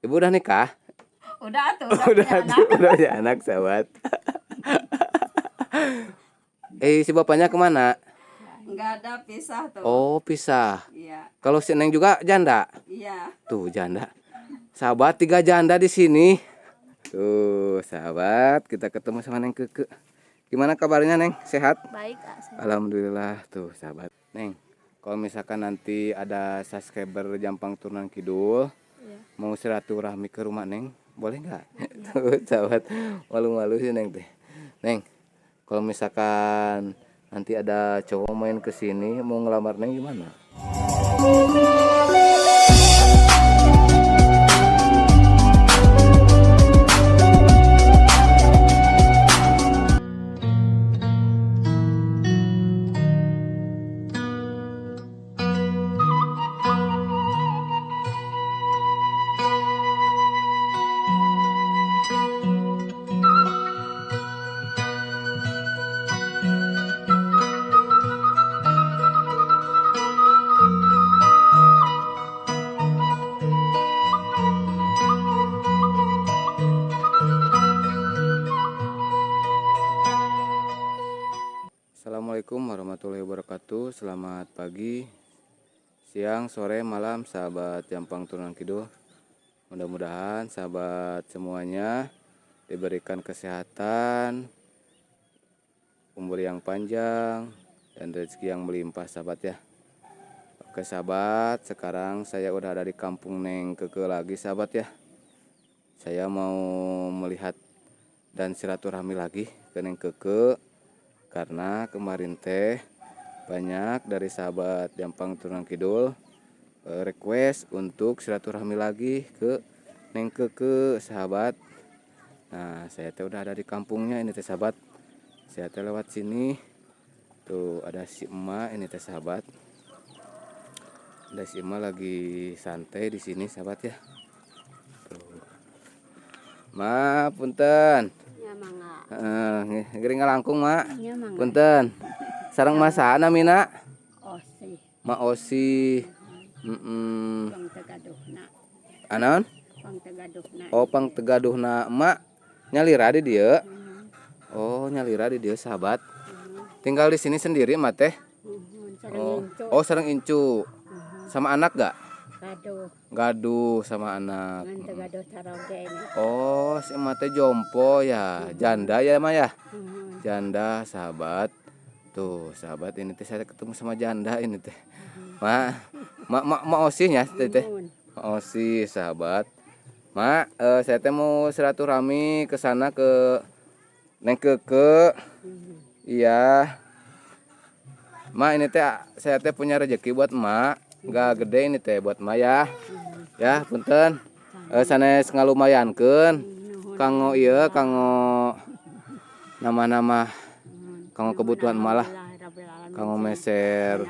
Ibu udah nikah? Udah tuh, Udah punya anak, sahabat. Si bapaknya kemana? Enggak ada, pisah tuh. Oh, pisah. Iya, Kalau si Neng juga janda. iya. Tuh, janda. Sahabat, 3 janda di sini. Tuh, sahabat, kita ketemu sama Neng Keke. Gimana kabarnya, Neng? Sehat? Baik, Kak. Alhamdulillah. Tuh, sahabat. Neng, kalau misalkan nanti ada subscriber Jampang Turunan Kidul, Iya. mau silaturahmi ke rumah Neng, boleh nggak? Tuh, sahabat, malu-malu sih Neng teh. Neng, kalau misalkan nanti ada cowok main ke sini mau ngelamar Neng gimana? Assalamualaikum warahmatullahi wabarakatuh. Selamat pagi, siang, sore, malam, sahabat Jampang Turunan Kidul. Mudah-mudahan sahabat semuanya diberikan kesehatan, umur yang panjang, dan rezeki yang melimpah, sahabat ya. Oke sahabat, sekarang saya udah ada di kampung Neng Keke lagi, sahabat ya. Saya mau melihat dan silaturahmi lagi ke Neng Keke, karena kemarin teh banyak dari sahabat Jampang Turunan Kidul request untuk silaturahmi lagi ke Neng Keke, sahabat. Nah, saya teh udah ada di kampungnya ini teh, sahabat. Saya teh lewat sini. Tuh ada si emak ini teh, sahabat. Ada si emak lagi santai di sini, sahabat ya. Tuh. Ma, punten. Ya, mangga. Gering ngalangkung, Mak. Ya, mangga. Punten. Sareng masana Mina? Osi. Ma Osi. Pang tegaduhna. Anon? Pang tegaduhna. Oh, pang tegaduhna emak nyalira di dia. Oh, nyalira di dia, sahabat. Tinggal di sini sendiri emak teh? Oh, sareng incu. Sama anak gak? Gaduh. Gaduh sama anak. Ngan tegaduh taroge ini. Oh, si emak teh jompo ya. Janda ya, Mak ya? Janda, sahabat. Tuh, sahabat, ini teh saya ketemu sama janda ini teh. Mak Osi ya, teh. Mak Osi, sahabat. Mak, saya teh mau silaturahmi ke sana ke Neng Keke. Iya. Mak, ini teh saya teh punya rezeki buat Mak. Gak gede ini teh buat Mak ya. Ya, punten. Sanes ngalumayankeun. Kanggo ieu, kanggo nama-nama kanggo kebutuhan Mak lah. Kanggo meser.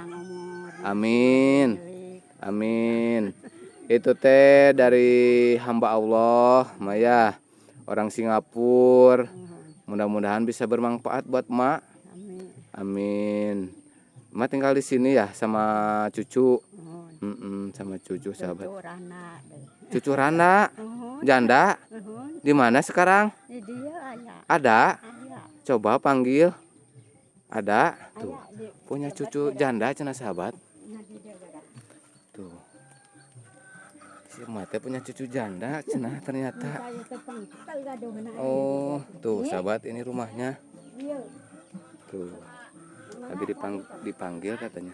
Amin. Amin. Itu teh dari hamba Allah, Maya, orang Singapura. Mudah-mudahan bisa bermanfaat buat Mak. Amin. Mak tinggal di sini ya sama cucu. Sama cucu, sahabat. Cucu Rana. Janda. Di mana sekarang? Ada. Coba panggil. Ada. Tuh. Punya cucu janda cenah, sahabat. Tuh. Si Mate punya cucu janda cenah ternyata. Oh, tuh sahabat, ini rumahnya. Tuh. Tadi dipanggil katanya.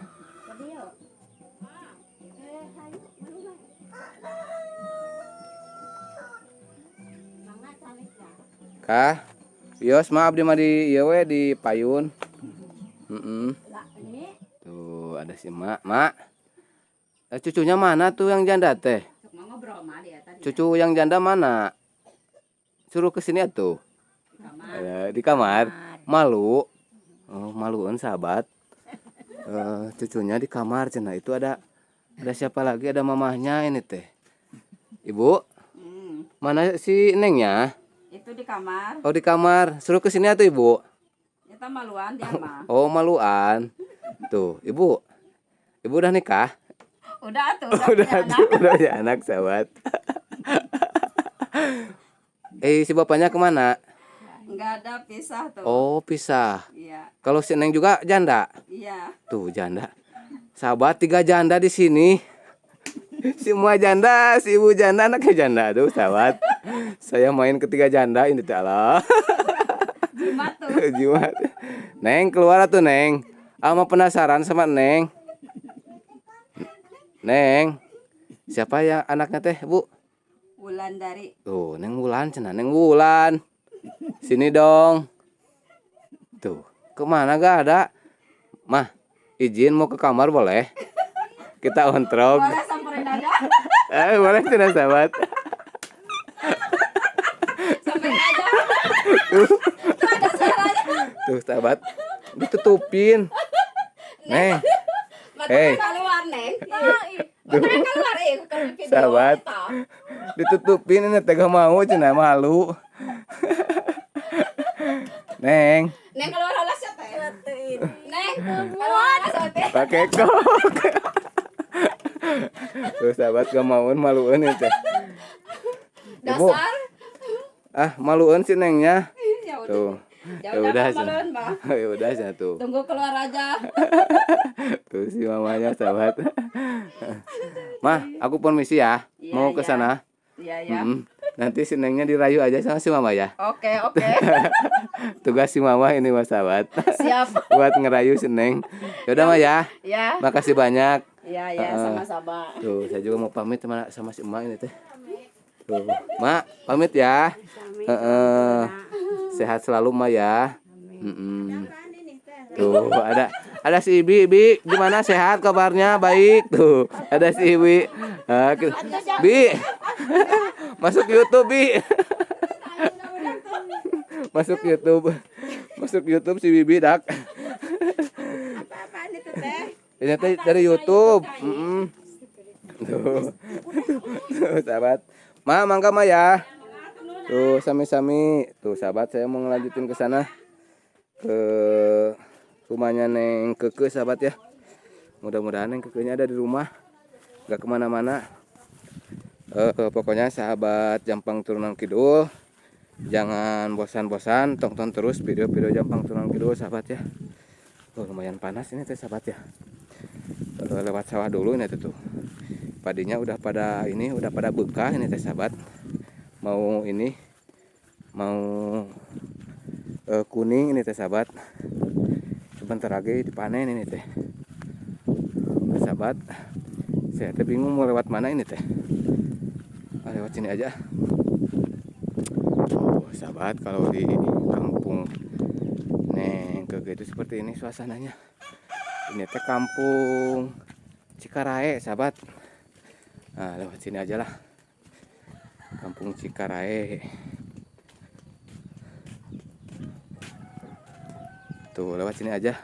Kah? Yos, maaf di madi ieu we di payun. Tuh, ada si Mak. Cucunya mana tuh yang janda teh? Cucu yang janda mana? Suruh ke sini atuh. Di kamar. Malu. Oh, maluan, sahabat. Cucunya di kamar cenah. Itu ada siapa lagi? Ada mamahnya ini teh. Ibu? Mana si Nengnya? Itu di kamar. Oh, di kamar. Suruh ke sini atuh, Ibu. Kita maluan dia mah. Oh, maluan. Tuh, Ibu. Ibu udah nikah? Udah tuh, Udah punya anak, sahabat. Si bapaknya kemana? Enggak ada pisah tuh. Oh, pisah. Iya. Kalau si Neng juga janda. Iya. Tuh janda. Sahabat 3 janda di sini. Semua janda, si ibu janda, anaknya janda. Tuh sahabat. Saya main ketiga janda ini teh Allah. Jimat tuh. Jimat. Neng keluar tuh Neng. Ama penasaran sama Neng. Neng. Siapa ya anaknya teh, Bu? Wulandari. Tuh, Neng Wulan cenah, Neng Wulan. Sini dong. Tuh, kemana gak ada? Mah, izin mau ke kamar boleh? Kita ontrog. Boleh samperin aja. Boleh cenah sahabat. Samperin aja. Tuh, Tuh ada suaranya. tuh sahabat. Ditutupin. Neng. Hei. Keluar, Neng. Matanya keluar kalau video. Sahabat. Ditutupin ini tega mau cenah malu. Neng, Neng keluar alas ya teh. Neng keluar alas teh. pakai kok. Tuh sahabat gak mauin maluin itu. Ibu, Dasar. maluin si Nengnya. Ya udah. Tuh. Ya Ya udah udah, kemarin, Mbak. Ya udah sana tuh. Tunggu keluar aja. Tuh si mamanya sahabat. Mah, aku permisi ya. Iya, Mau ke iya. sana. Iya ya. Nanti si Nengnya dirayu aja sama si mama ya. Oke, oke. Tugas si mama ini mas sahabat. Siap. Buat ngerayu si Neng. Yaudah mah ya. Ya. Makasih banyak. Iya, ya, sama-sama. Tuh, saya juga mau pamit sama si emak ini teh. Tuh, Mak, pamit ya. Sehat selalu Mak ya. Tuh, ada si Ibi, gimana sehat kabarnya? Baik. Tuh, ada si Ibi. Bi. Masuk YouTube, Bi. Masuk YouTube. Masuk YouTube si Bibi dak. Apaan itu teh? Ini teh dari YouTube. Tuh. Tuh, sahabat. Ma, mangga Ma ya. Tuh, sami-sami. Tuh, sahabat, saya mau ngelanjutin ke sana. Ke rumahnya Neng Keke, sahabat ya. Mudah-mudahan Neng Kekenya ada di rumah. Gak kemana-mana. Pokoknya sahabat Jampang Turunan Kidul. Jangan bosan-bosan, tonton terus video-video Jampang Turunan Kidul, sahabat ya. Tuh, lumayan panas ini teh, sahabat ya. Lewat sawah dulu ini tuh. Padinya udah pada bekah ini teh sahabat. Mau kuning ini teh sahabat. Sebentar lagi dipanen ini teh. Sahabat, saya teh bingung mau lewat mana ini teh. Lewat sini aja. Oh, sahabat, kalau di kampung Neng Keke itu seperti ini suasananya. Ini teh kampung Cikarae, sahabat. Nah, lewat sini aja lah. Kampung Cikarae. Tuh, lewat sini aja.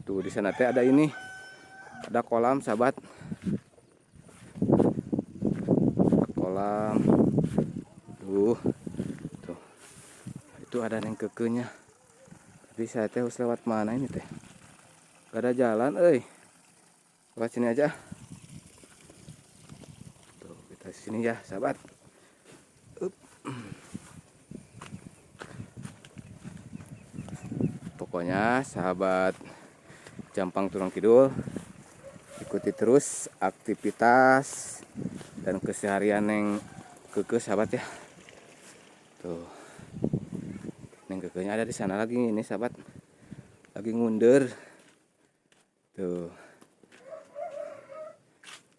Tuh, di sana teh ada ini. Ada kolam, sahabat. Kolam. Tuh. Itu ada Neng Kekenya. Tapi saya teh harus lewat mana ini teh? Gak ada jalan, lewat sini aja. Tuh, kita sini ya, sahabat. Pokoknya sahabat Jampang Turunan Kidul, ikuti terus aktivitas dan keseharian Neng Keke, sahabat ya. Tuh, Neng Kekenya ada di sana lagi ini, sahabat. Lagi ngunder. Tuh.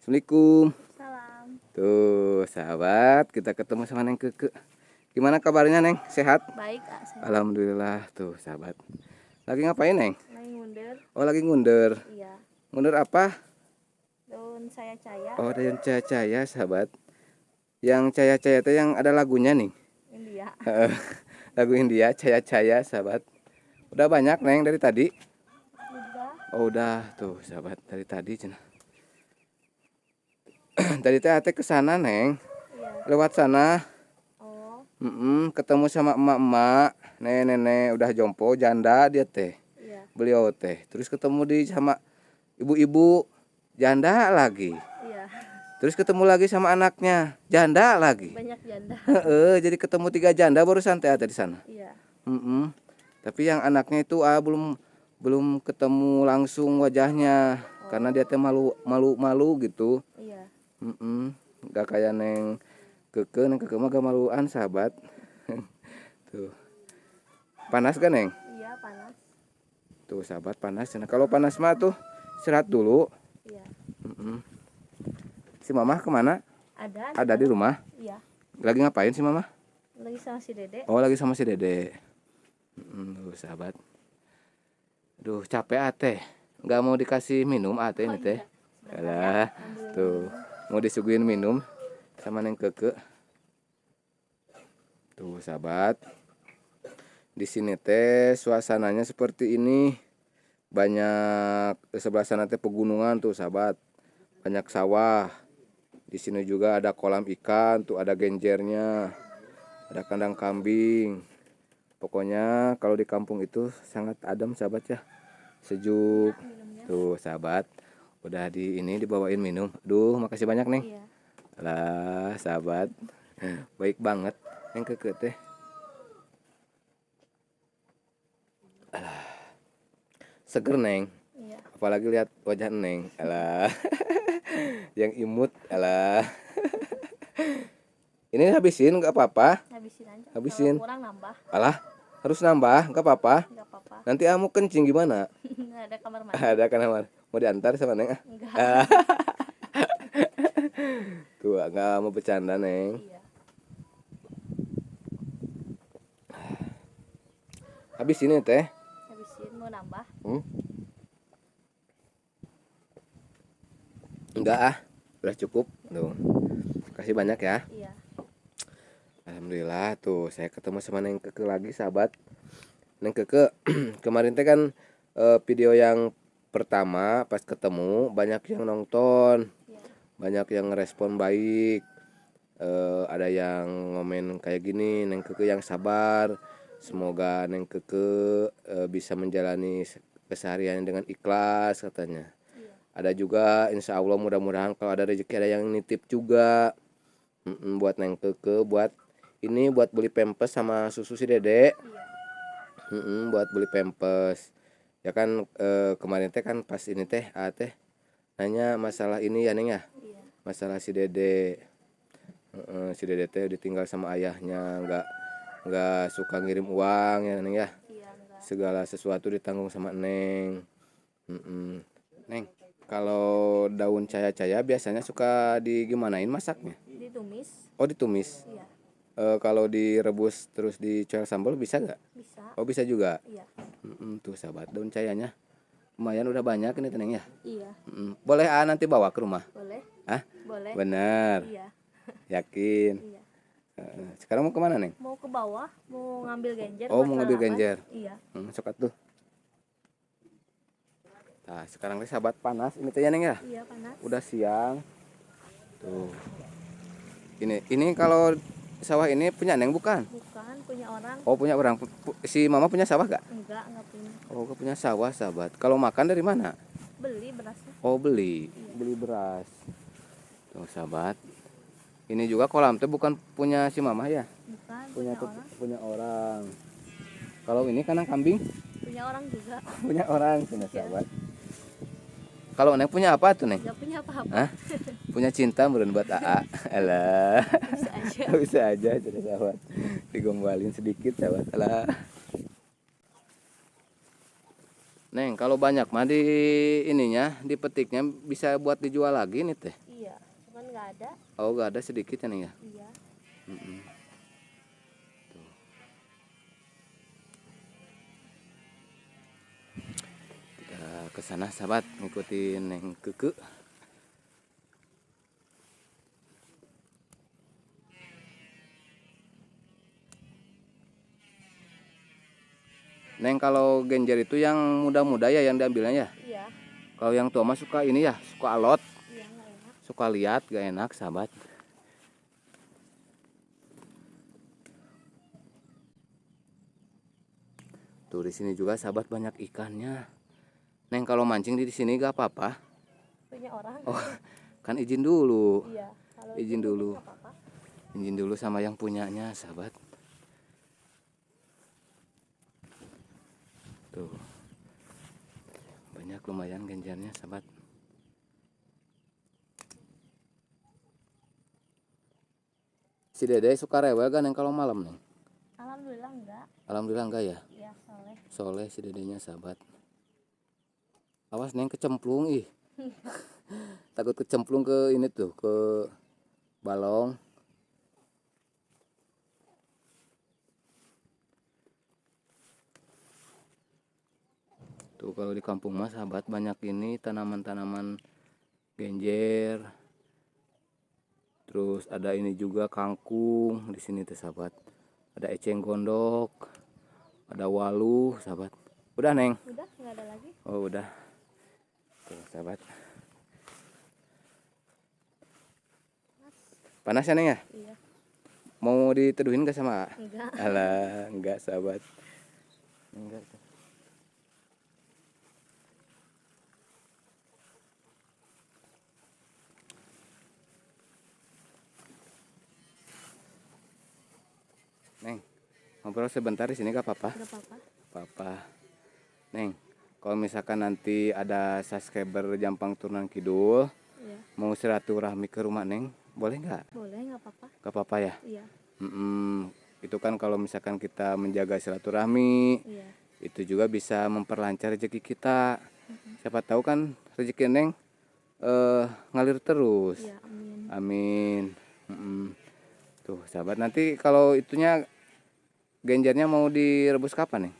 Assalamualaikum. Salam. Tuh, sahabat, kita ketemu sama Neng Keke. Gimana kabarnya, Neng? Sehat? Baik, Kak. Saya Alhamdulillah. Tuh, sahabat. Lagi ngapain, Neng? lagi ngundur. Oh, lagi ngunder. Iya. Ngunder apa? Daun saya caya. Oh, ada yang caya-caya, sahabat. Yang caya-caya itu yang ada lagunya nih. India. Lagu India, caya-caya, sahabat. Udah banyak, Neng, dari tadi? Udah. Oh, udah. Tuh, sahabat, dari tadi cenah. Tadi teh ke sana, Neng. Iya. Lewat sana. Oh, Ketemu sama emak-emak, nenek-nenek udah jompo, janda dia teh. iya. Beliau teh. Terus ketemu sama ibu-ibu janda lagi. Iya. Terus ketemu lagi sama anaknya, janda lagi. Banyak janda. Jadi ketemu 3 janda barusan teh ada di sana. Iya. Tapi yang anaknya itu belum belum ketemu langsung wajahnya karena dia teh malu gitu. Iya. Gak kayak neng keke mah gak maluan sahabat. Tuh. Panas kan neng? Iya panas. Tuh sahabat panas. Nah, kalau panas mah tuh istirahat dulu. Iya. Si Mamah kemana? Ada di rumah. Iya. Lagi ngapain si Mamah? Lagi sama si Dede. Oh lagi sama si Dede. Tuh sahabat. Aduh capek ate. Nggak mau dikasih minum ate ini teh. Alah. Tuh mau disuguhin minum sama neng keke. Tuh sahabat. Di sini teh suasananya seperti ini. Banyak sebelah sana teh pegunungan tuh sahabat. Banyak sawah. Di sini juga ada kolam ikan, tuh ada genjernya. Ada kandang kambing. Pokoknya kalau di kampung itu sangat adem sahabat ya. Sejuk. Tuh sahabat. Udah dibawain minum. Aduh, makasih banyak nih. Iya. Alah, sahabat. Baik banget yang keke teh. Seger neng. Iya. Apalagi lihat wajah neng. Alah. Yang imut. Alah. Ini habisin nggak apa-apa. Habisin aja. Habisin. Kalau kurang nambah. Alah, harus nambah nggak apa-apa. Enggak apa-apa. Nanti kamu kencing gimana? Ada kamar mandi. Ada kamar. Mau diantar sama neng? Enggak. Tuh nggak mau bercanda neng. Iya. Habis ini teh. Habisin mau nambah. Enggak udah cukup. Tuh. Kasih banyak ya. Iya. Alhamdulillah tuh saya ketemu sama Neng Keke lagi sahabat. Neng Keke kemarin teh kan video yang pertama pas ketemu banyak yang nonton. Iya. Banyak yang ngerespon baik. Ada yang ngomen kayak gini, Neng Keke yang sabar. Semoga Neng Keke bisa menjalani kesehariannya dengan ikhlas katanya. Ada juga insya Allah mudah-mudahan kalau ada rezeki ada yang nitip juga buat Neng Keke buat beli pempes sama susu si Dede. Buat beli pempes ya kan. Kemarin teh kan pas ini teh nanya masalah ini ya Neng ya. Masalah si Dede. Si Dede teh ditinggal sama ayahnya, nggak suka ngirim uang ya Neng ya. Segala sesuatu ditanggung sama Neng. Neng, kalau daun caya-caya biasanya suka digimanain masaknya? Ditumis. Oh ditumis. Iya. Kalau direbus terus dicoel sambal bisa nggak? Bisa. Oh bisa juga. Iya. Tuh sahabat daun cayanya lumayan udah banyak ini Neng ya. Iya. Boleh nanti bawa ke rumah? Boleh. Ah? Boleh. Bener. Iya. Yakin? Iya. Sekarang mau kemana Neng? Mau ke bawah, mau ngambil genjer. Oh buat mau ngambil sarapan. genjer. Iya. Sokat tuh. Nah sekarang nih sahabat panas ini teh ya Neng ya. Iya panas. Udah siang. Tuh. Ini kalau sawah ini punya Neng bukan? Bukan, punya orang. Oh punya orang. Si Mama punya sawah gak? Enggak punya. Oh gak punya sawah sahabat. Kalau makan dari mana? Beli berasnya. Oh beli. Iya. Beli beras. Tuh sahabat. Ini juga kolam tuh bukan punya si Mama ya? Bukan, Punya orang. punya orang. Kalau ini kandang kambing? Punya orang juga. Punya orang punya sahabat. Kalau Neng punya apa tuh Neng? Enggak punya apa-apa. Hah? Punya cinta meureun buat AA. Alah. Bisa aja. Bisa aja jadi sahabat. Digombalin sedikit sahabat. Alah. Neng, kalau banyak mah di ininya, dipetiknya bisa buat dijual lagi nih teh. Iya, cuman nggak ada. Oh, nggak ada sedikit ya Neng ya. Iya. Tuh. Kita ke sana sahabat, ngikutin Neng Keke. Neng, kalau genjer itu yang muda-muda ya yang diambilnya ya? Iya. Kalau yang tua mah suka ini ya, suka alot, Iya, nggak enak. suka lihat, gak enak sahabat. Tuh di sini juga sahabat banyak ikannya. Neng kalau mancing di sini gak apa-apa. Punya orang. Oh, Kan izin dulu. Iya. Kalau Izin dulu. nggak apa-apa. Izin dulu sama yang punyanya, sahabat. Tuh. Banyak lumayan genjernya, sahabat. Si Dede suka rewel kan yang kalau malam nih? Alhamdulillah enggak. Alhamdulillah enggak ya? Iya, soleh. Soleh si Dedenya, sahabat. Awas Neng kecemplung ih. Takut kecemplung ke ini tuh, ke balong. Tuh kalau di kampung mas sahabat banyak ini tanaman-tanaman genjer. Terus ada ini juga kangkung di sini tuh sahabat. Ada eceng gondok, ada walu sahabat. Udah Neng? Udah, nggak ada lagi. Oh udah. Tuh sahabat. Panas ya Neng ya? Iya. Mau diteduhin gak sama A? Enggak. Alah, enggak sahabat. Enggak. Neng, ngobrol sebentar di sini gak apa-apa? Nggak apa-apa. Apa-apa. Neng, kalau misalkan nanti ada subscriber Jampang Turunan Kidul Iya. mau silaturahmi ke rumah Neng, boleh nggak? Boleh, nggak apa-apa. Gak apa-apa ya? Iya. Itu kan kalau misalkan kita menjaga silaturahmi, Iya. itu juga bisa memperlancar rezeki kita. Siapa tahu kan rezeki Neng ngalir terus. Iya, amin. Amin. Tuh sahabat, nanti kalau itunya genjernya mau direbus kapan nih?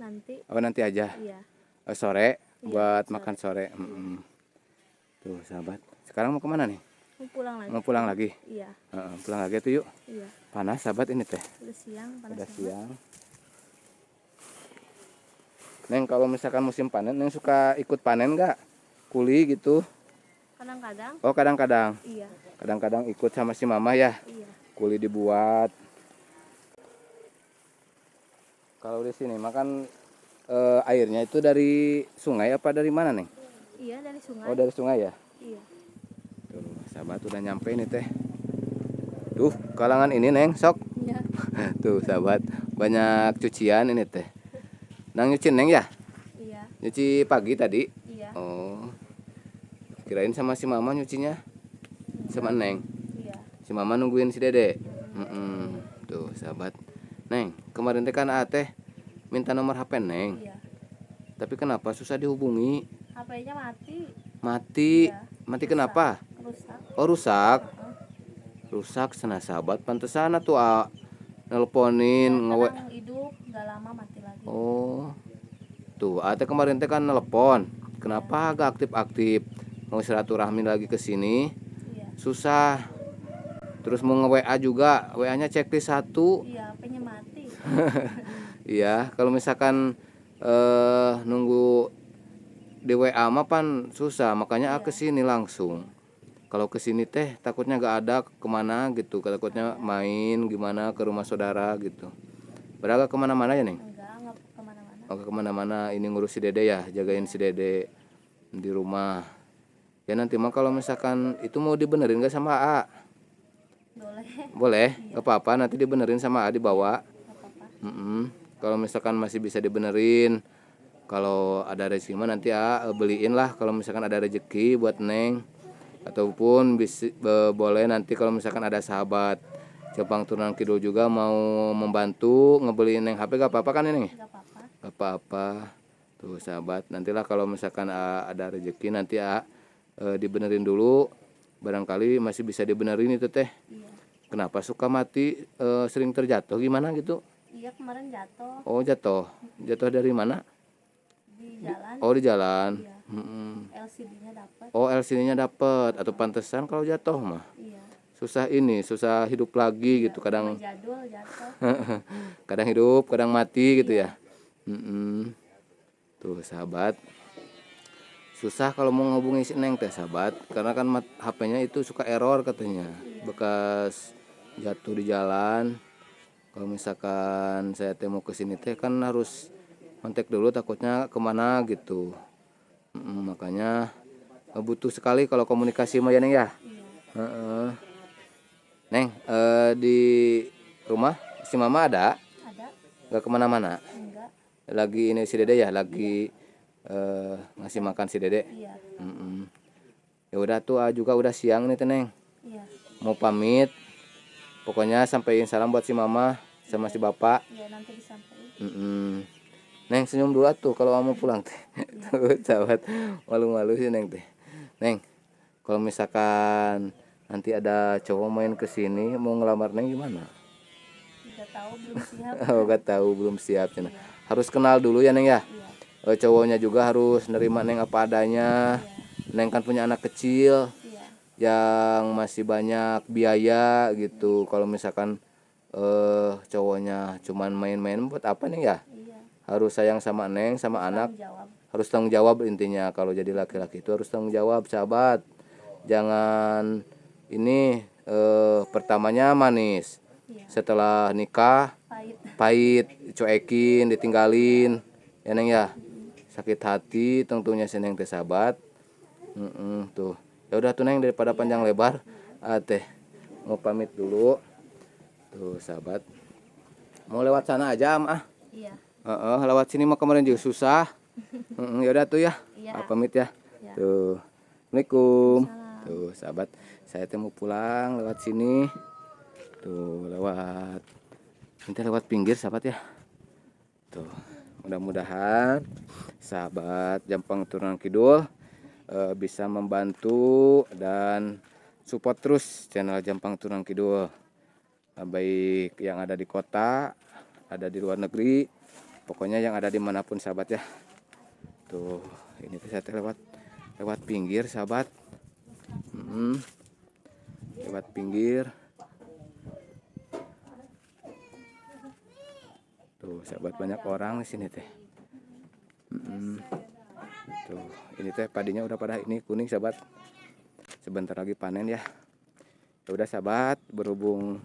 Nanti. Oh nanti aja. Iya. Sore Iya, buat sore. makan sore. Tuh sahabat, sekarang mau kemana nih? Mau pulang lagi. Mau pulang lagi? Iya. Pulang lagi tuh yuk. Iya. Panas sahabat ini teh. Udah siang, panas Udah banget. siang. Neng kalau misalkan musim panen, Neng suka ikut panen nggak? Kuli gitu? Kadang-kadang. Oh kadang-kadang. Iya. Kadang-kadang ikut sama si mama ya. Iya. Kuli dibuat. Kalau di sini makan airnya itu dari sungai apa dari mana Neng? Iya, dari sungai. Oh dari sungai ya. Iya. Tuh sahabat udah nyampe ini teh. Duh kalangan ini Neng sok. Iya. Tuh sahabat banyak cucian ini teh. Nang nyuci Neng ya? Iya. Nyuci pagi tadi? Iya. Oh. Kirain sama si mama nyucinya. Sama Neng. Iya. Si mama nungguin si Dede. Tuh sahabat. Neng, kemarin teh kan teh minta nomor HP Neng. Iya. Tapi kenapa susah dihubungi? HP-nya mati. Mati. Iya. Mati kenapa? Rusak. Oh rusak. Rusak sana sahabat. Pantesan tuh nelponin ngewe. Kadang hidup, nggak lama mati lagi. Oh. Tuh, teh kemarin teh kan nelpon. Kenapa agak aktif-aktif? Mau silaturahmi lagi ke sini. Iya. Susah. Terus mau nge-WA juga, WA-nya checklist 1. Iya, HP-nya mati. Iya, kalau misalkan nunggu di WA mah pan susah, makanya Iya. ke sini langsung. Kalau ke sini teh takutnya gak ada kemana gitu, takutnya main gimana ke rumah saudara gitu. Padahal gak kemana-mana ya Neng? Enggak kemana-mana. Gak kemana-mana, ini ngurus si Dede ya, jagain si Dede di rumah. Ya nanti mah kalau misalkan itu mau dibenerin gak sama A? Boleh. Boleh, gak apa-apa nanti dibenerin sama A dibawa. Nggak apa-apa. Kalau misalkan masih bisa dibenerin, kalau ada rezeki mah nanti beliin lah kalau misalkan ada rezeki buat Neng. Ataupun boleh nanti kalau misalkan ada sahabat Jampang Turunan Kidul juga mau membantu ngebeliin Neng HP gak apa-apa kan ini? Nggak apa-apa. Gak apa-apa. Tuh sahabat, nantilah kalau misalkan ada rezeki nanti dibenerin dulu. Barangkali masih bisa dibenerin itu teh. Iya. Kenapa suka mati sering terjatuh gimana gitu? Iya, kemarin jatuh Oh jatuh. Jatuh dari mana? di jalan. Oh di jalan. Iya. LCD-nya dapat. Oh LCD-nya dapet. Atau pantesan kalau jatuh mah Iya. susah hidup lagi gitu. Kadang Rumah jadul jatuh. kadang hidup, kadang mati gitu ya. Tuh sahabat. Susah kalau mau ngehubungi si Neng teh sahabat, karena kan HP-nya itu suka error katanya. Bekas jatuh di jalan. Kalau misalkan saya teh mau ke sini teh kan harus kontak dulu takutnya kemana gitu. Makanya butuh sekali kalau komunikasi mah ya Neng ya. Iya. Heeh. Neng, di rumah si Mama ada? Ada? Gak kemana-mana? Enggak? Lagi ini si Dede ya, lagi ngasih makan si Dede. Iya. Mm-mm. Ya udah tuh juga udah siang nih teh Neng. Iya. Mau pamit. Pokoknya sampaiin salam buat si Mama sama si Bapak. Iya, nanti disampaikan. Mm-mm. Neng senyum dulu tuh kalau kamu pulang teh. Tuh sahabat malu-malu sih Neng teh. Neng, kalau misalkan nanti ada cowok main ke sini mau ngelamar Neng gimana? Tidak tahu, belum siap. Oh, gak tahu belum siap cina. Iya. Harus kenal dulu ya Neng ya. Iya. Cowoknya juga harus nerima Neng apa adanya. Iya. Neng kan punya anak kecil Iya. yang masih banyak biaya gitu. Kalau misalkan cowoknya cuman main-main buat apa Neng ya? Iya. Harus sayang sama Neng sama anak. Tanggung jawab. Harus tanggung jawab intinya. Kalau jadi laki-laki itu harus tanggung jawab sahabat. Jangan ini pertamanya manis. Iya. Setelah nikah Pahit. pahit, cuekin, ditinggalin, ya Neng ya, sakit hati tentunya si Neng teh sahabat. Tuh, ya udah tuh Neng daripada panjang lebar, teh mau pamit dulu, tuh sahabat, mau lewat sana aja ah, Iya. lewat sini mah kemarin juga susah. Ya udah tuh ya, Iya. pamit ya, Iya. tuh, assalamualaikum, Salam. tuh sahabat, saya teh mau pulang lewat sini, tuh lewat. Nanti lewat pinggir sahabat ya. Tuh, mudah-mudahan sahabat Jampang Turunan Kidul bisa membantu dan support terus channel Jampang Turunan Kidul. Baik yang ada di kota, ada di luar negeri, pokoknya yang ada dimanapun sahabat ya. Tuh, ini saya lewat pinggir sahabat. Lewat pinggir. Tuh sahabat banyak orang di sini teh. Tuh ini teh padinya udah pada ini kuning sahabat. Sebentar lagi panen ya. Ya udah sahabat, berhubung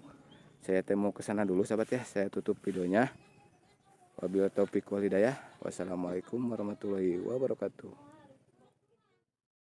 saya teh mau ke sana dulu sahabat ya. Saya tutup videonya. Wabillahi taufiq wal hidayah. Wassalamualaikum warahmatullahi wabarakatuh.